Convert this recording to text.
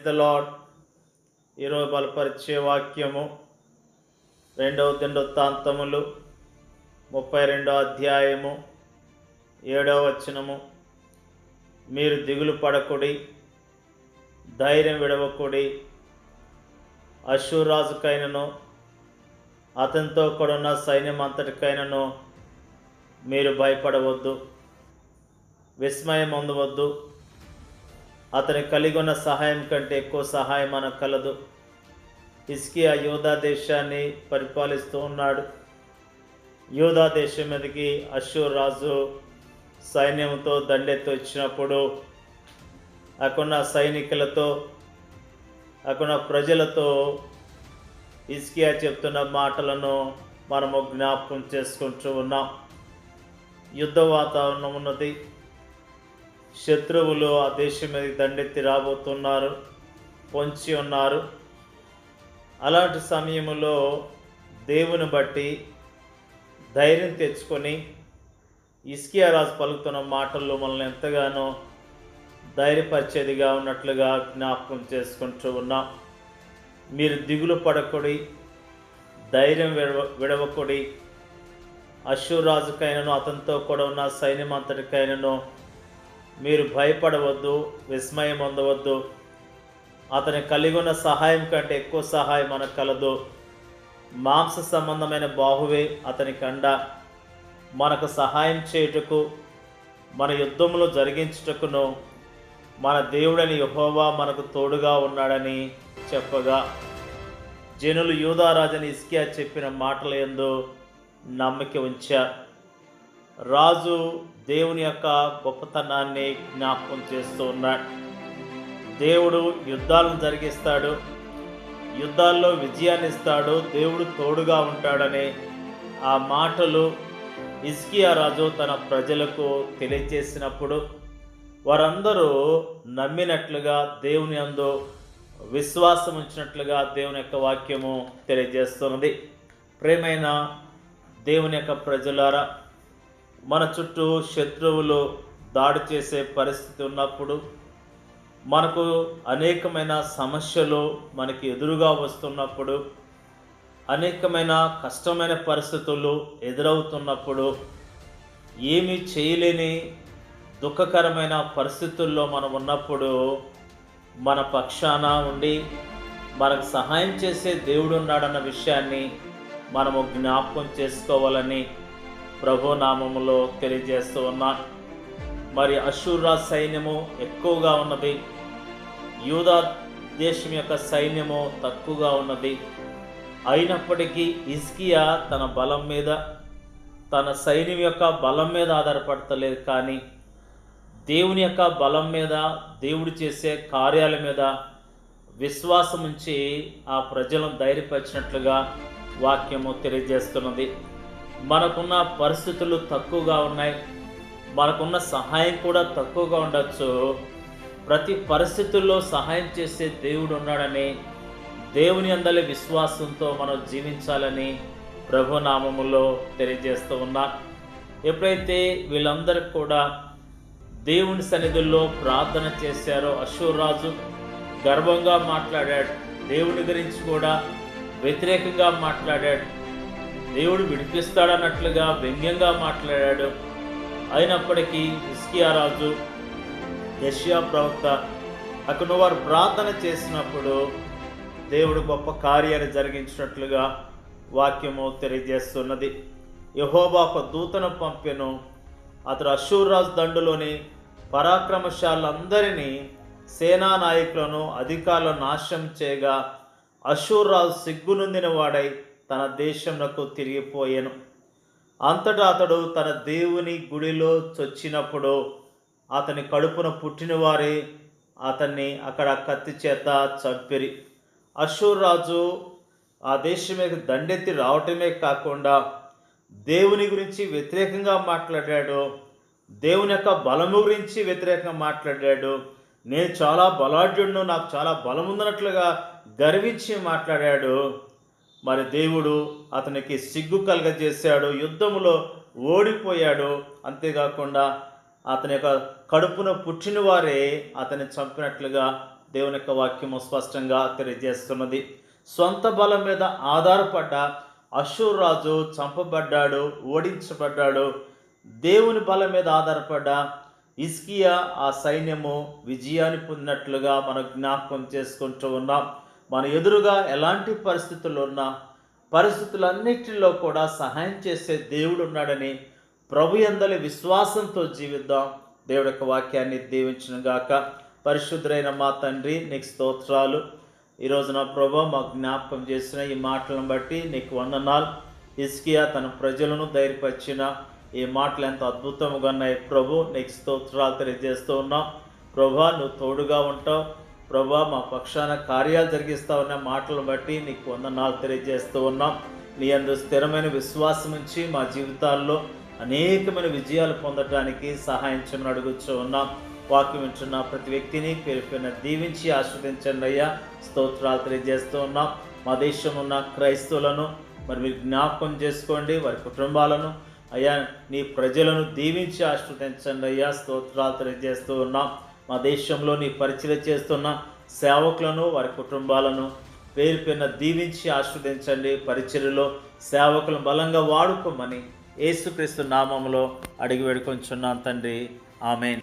The lord. ఈరోజు బలపరిచే వాక్యము 2వ దినవృత్తాంతములు 32వ అధ్యాయము 7వ వచనము. మీరు దిగులు పడకుడి, ధైర్యం విడవకుడి. అష్షూరు రాజుకైనను అతనితో కూడా ఉన్న సైన్యం అంతటికైనను మీరు భయపడవద్దు, విస్మయం పొందవద్దు. అతని కలిగి ఉన్న సహాయం కంటే ఎక్కువ సహాయం మనకు కలదు. హిజ్కియా యూదా దేశాన్ని పరిపాలిస్తూ ఉన్నాడు. యూదా దేశం మీదకి అష్షూరు రాజు సైన్యంతో దండెత్తి వచ్చినప్పుడు అక్కడున్న సైనికులతో, అక్కడున్న ప్రజలతో హిజ్కియా చెప్తున్న మాటలను మనము జ్ఞాపకం చేసుకుంటూ ఉన్నాం. యుద్ధ వాతావరణం ఉన్నది. శత్రువులు ఆ దేశం మీద దండెత్తి రాబోతున్నారు, పొంచి ఉన్నారు. అలాంటి సమయంలో దేవుని బట్టి ధైర్యం తెచ్చుకొని హిజ్కియా రాజు పలుకుతున్న మాటల్లో మనల్ని ఎంతగానో ధైర్యపరిచేదిగా ఉన్నట్లుగా జ్ఞాపకం చేసుకుంటూ ఉన్నాం. మీరు దిగులు పడకుడి, ధైర్యం విడవకుడి. అష్షూరు రాజుకైనను అతనితో కూడా ఉన్న సైన్యం అంతటికైనను మీరు భయపడవద్దు, విస్మయం పొందవద్దు. అతని కలిగి ఉన్న సహాయం కంటే ఎక్కువ సహాయం మనకు కలదు. మాంస సంబంధమైన బాహువే అతని కండ. మనకు సహాయం చేయుటకు, మన యుద్ధములు జరిగించుటకును మన దేవుడని యెహోవా మనకు తోడుగా ఉన్నాడని చెప్పగా, జనులు యూదా రాజుని హిజ్కియా చెప్పిన మాటల యందు నమ్మిక ఉంచారు. రాజు దేవుని యొక్క గొప్పతనాన్ని జ్ఞాపకం చేస్తూ ఉన్నాడు. దేవుడు యుద్ధాలను జరిగిస్తాడు, యుద్ధాల్లో విజయాన్ని ఇస్తాడు, దేవుడు తోడుగా ఉంటాడని ఆ మాటలు హిజ్కియా రాజు తన ప్రజలకు తెలియజేసినప్పుడు వారందరూ నమ్మినట్లుగా, దేవుని యందు విశ్వాసం ఉంచినట్లుగా దేవుని యొక్క వాక్యము తెలియజేస్తున్నది. ప్రియమైన దేవుని యొక్క ప్రజలారా, మన చుట్టూ శత్రువులు దాడి చేసే పరిస్థితి ఉన్నప్పుడు, మనకు అనేకమైన సమస్యలు మనకి ఎదురుగా వస్తున్నప్పుడు, అనేకమైన కష్టమైన పరిస్థితులు ఎదురవుతున్నప్పుడు, ఏమీ చేయలేని దుఃఖకరమైన పరిస్థితుల్లో మనం ఉన్నప్పుడు మన పక్షాన ఉండి మనకు సహాయం చేసే దేవుడు ఉన్నాడన్న విషయాన్ని మనము జ్ఞాపకం చేసుకోవాలని ప్రభు నామములో తెలియజేస్తూ ఉన్నాను. మరి అష్షూరు రాజు సైన్యము ఎక్కువగా ఉన్నది, యూదా దేశం యొక్క సైన్యము తక్కువగా ఉన్నది. అయినప్పటికీ హిజ్కియా తన బలం మీద, తన సైన్యం యొక్క బలం మీద ఆధారపడతలేదు, కానీ దేవుని యొక్క బలం మీద, దేవుడు చేసే కార్యాల మీద విశ్వాసం ఉంచి ఆ ప్రజలను ధైర్యపరిచినట్లుగా వాక్యము తెలియజేస్తున్నది. మనకున్న పరిస్థితులు తక్కువగా ఉన్నాయి, మనకున్న సహాయం కూడా తక్కువగా ఉండొచ్చు. ప్రతి పరిస్థితుల్లో సహాయం చేసే దేవుడు ఉన్నాడని, దేవుని అందలి విశ్వాసంతో మనం జీవించాలని ప్రభు నామములో తెలియజేస్తూ ఉన్నా. ఎప్పుడైతే వీళ్ళందరికీ కూడా దేవుని సన్నిధుల్లో ప్రార్థన చేశారో, అష్షూరు రాజు గర్వంగా మాట్లాడాడు, దేవుని గురించి కూడా వ్యతిరేకంగా మాట్లాడాడు, దేవుడు విడిపిస్తాడన్నట్లుగా వ్యంగ్యంగా మాట్లాడాడు. అయినప్పటికీ హిజ్కియా రాజు, యెషయా ప్రవక్త అక్కడ వారు ప్రార్థన చేసినప్పుడు దేవుడు గొప్ప కార్యాన్ని జరిగించినట్లుగా వాక్యము తెలియజేస్తున్నది. యెహోవా ఒక దూతను పంపెను, అతడు అష్షూరు రాజు దండులోని పరాక్రమశాలందరినీ, సేనా నాయకులను, అధికారులను నాశనం చేయగా అష్షూరు రాజు సిగ్గునొందిన వాడై తన దేశమునకు తిరిగిపోయాను. అంతటా అతడు తన దేవుని గుడిలో చొచ్చినప్పుడు అతని కడుపున పుట్టిన వారే అతన్ని అక్కడ కత్తి చేత చంపిరి. అష్షూరు రాజు ఆ దేశం మీద దండెత్తి రావటమే కాకుండా దేవుని గురించి వ్యతిరేకంగా మాట్లాడాడు, దేవుని యొక్క బలము గురించి వ్యతిరేకంగా మాట్లాడాడు. నేను చాలా బలాఢ్యుడును, నాకు చాలా బలం ఉందన్నట్లుగా గర్వించి మాట్లాడాడు. మరి దేవుడు అతనికి సిగ్గు కలగజేశాడు, యుద్ధములో ఓడిపోయాడు. అంతేకాకుండా అతని యొక్క కడుపున పుట్టిన వారే అతన్ని చంపినట్లుగా దేవుని యొక్క వాక్యము స్పష్టంగా తెలియజేస్తున్నది. సొంత బలం మీద ఆధారపడ్డ అషూరు రాజు చంపబడ్డాడు, ఓడించబడ్డాడు. దేవుని బలం మీద ఆధారపడ్డ హిజ్కియా ఆ సైన్యము విజయాన్ని పొందినట్లుగా మనం జ్ఞాపకం చేసుకుంటూ ఉన్నాం. మన ఎదురుగా ఎలాంటి పరిస్థితులు ఉన్నా పరిస్థితులన్నిటిలో కూడా సహాయం చేసే దేవుడు ఉన్నాడని ప్రభు యందలి విశ్వాసంతో జీవిద్దాం. దేవుడి యొక్క వాక్యాన్ని దీవించును గాక. పరిశుద్ధులైన మా తండ్రి, నీకు స్తోత్రాలు. ఈరోజు నా ప్రభు మాకు జ్ఞాపకం చేసిన ఈ మాటలను బట్టి నీకు వందనాలు. హిజ్కియా తన ప్రజలను ధైర్యపరిచిన ఈ మాటలు ఎంత అద్భుతంగా ఉన్నాయి ప్రభు, నీకు స్తోత్రాలు తెలియజేస్తూ ఉన్నాం. ప్రభా, నువ్వు తోడుగా ఉంటావు. ప్రభా, మా పక్షాన కార్యాలు జరిగిస్తూ ఉన్న మాటలను బట్టి నీకు వందనాలు తెలియజేస్తూ ఉన్నాం. నీ అందు స్థిరమైన విశ్వాసం ఉంచి మా జీవితాల్లో అనేకమైన విజయాలు పొందడానికి సహాయం చేయమని అడుగుతూ ఉన్నాం. వాక్యం వింటున్న ప్రతి వ్యక్తిని పేరుపైన దీవించి ఆస్వాదించండి అయ్యా. స్తోత్రాలు తెలియజేస్తూ ఉన్నాం. మా దేశం ఉన్న క్రైస్తవులను మరి మీరు జ్ఞాపకం చేసుకోండి, వారి కుటుంబాలను అయ్యా, నీ ప్రజలను దీవించి ఆస్వాదించండి అయ్యా. స్తోత్రాలు తెలియజేస్తూ ఉన్నాం. మా దేశంలో నీ పరిచయం చేస్తున్న సేవకులను వారి కుటుంబాలను పేరు పేరున దీవించి ఆస్వాదించండి. పరిచర్యలో సేవకులను బలంగా వాడుకోమని యేసుక్రీస్తు నామములో అడిగి వేడుకొంచున్నాం తండ్రి. ఆమేన్.